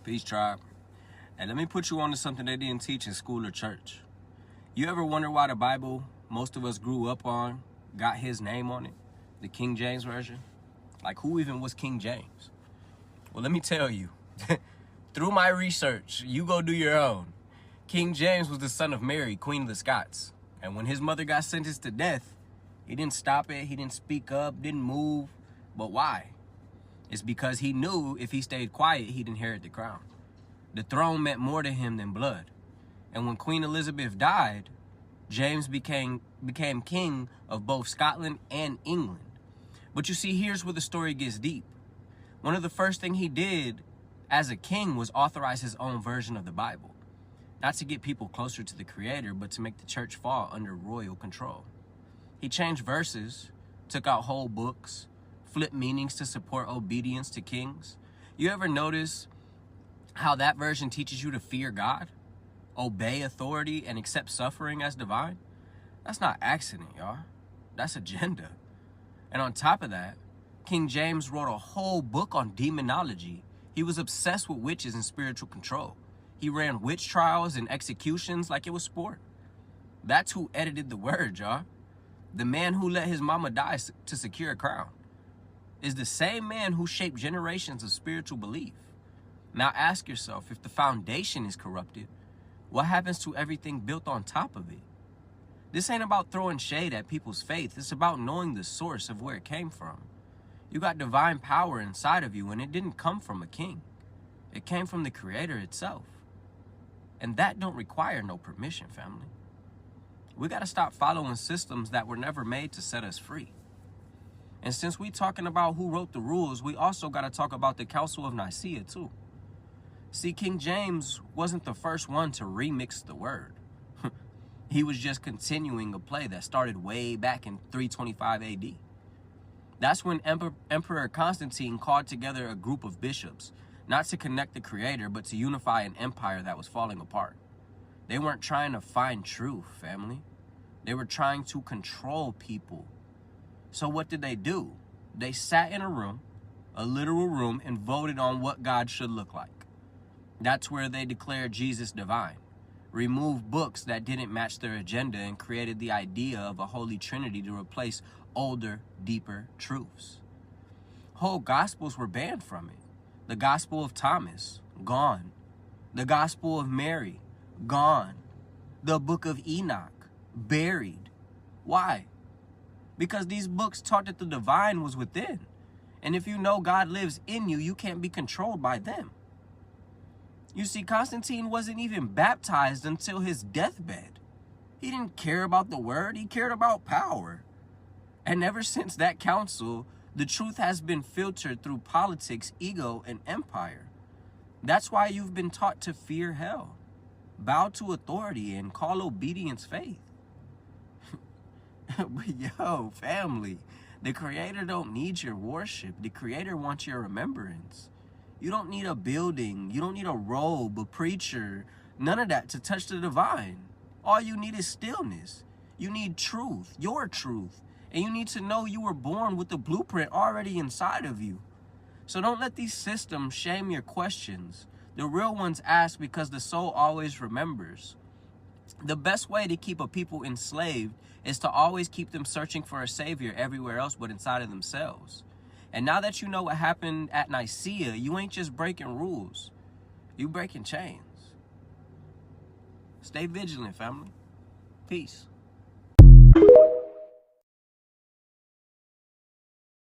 Peace, tribe. And let me put you on to something they didn't teach in school or church. You ever wonder why the Bible most of us grew up on got his name on it? The King James Version? Like, who even was King James? Well, let me tell you. Through my research, you go do your own. King James was the son of Mary, Queen of the Scots. And when his mother got sentenced to death, he didn't stop it, he didn't speak up, didn't move. But why? It's because he knew if he stayed quiet, he'd inherit the crown. The throne meant more to him than blood. And when Queen Elizabeth died, James became king of both Scotland and England. But you see, here's where the story gets deep. One of the first things he did as a king was authorize his own version of the Bible. Not to get people closer to the Creator, but to make the church fall under royal control. He changed verses, took out whole books, flipped meanings to support obedience to kings. You ever notice how that version teaches you to fear God, obey authority, and accept suffering as divine? That's not accident, y'all. That's agenda. And on top of that, King James wrote a whole book on demonology. He was obsessed with witches and spiritual control. He ran witch trials and executions like it was sport. That's who edited the word, y'all. The man who let his mama die to secure a crown is the same man who shaped generations of spiritual belief. Now ask yourself, if the foundation is corrupted, what happens to everything built on top of it? This ain't about throwing shade at people's faith. It's about knowing the source of where it came from. You got divine power inside of you, and it didn't come from a king. It came from the Creator itself. And that don't require no permission, family. We got to stop following systems that were never made to set us free. And since we talking about who wrote the rules, we also got to talk about the Council of Nicaea too. See, King James wasn't the first one to remix the word. He was just continuing a play that started way back in 325 AD. That's when Emperor Constantine called together a group of bishops, not to connect the Creator, but to unify an empire that was falling apart. They weren't trying to find truth, family. They were trying to control people. So what did they do? They sat in a room, a literal room, and voted on what God should look like. That's where they declared Jesus divine, removed books that didn't match their agenda, and created the idea of a Holy Trinity to replace older, deeper truths. Whole gospels were banned from it. The Gospel of Thomas, gone. The Gospel of Mary, gone. The Book of Enoch, buried. Why? Because these books taught that the divine was within. And if you know God lives in you, you can't be controlled by them. You see, Constantine wasn't even baptized until his deathbed. He didn't care about the word, he cared about power. And ever since that council, the truth has been filtered through politics, ego, and empire. That's why you've been taught to fear hell, bow to authority, and call obedience faith. But yo, family, the Creator don't need your worship. The Creator wants your remembrance. You don't need a building. You don't need a robe, a preacher, none of that to touch the divine. All you need is stillness. You need truth, your truth. And you need to know you were born with the blueprint already inside of you. So don't let these systems shame your questions. The real ones ask because the soul always remembers. The best way to keep a people enslaved is to always keep them searching for a savior everywhere else but inside of themselves. And now that you know what happened at Nicaea, you ain't just breaking rules. You breaking chains. Stay vigilant, family. Peace.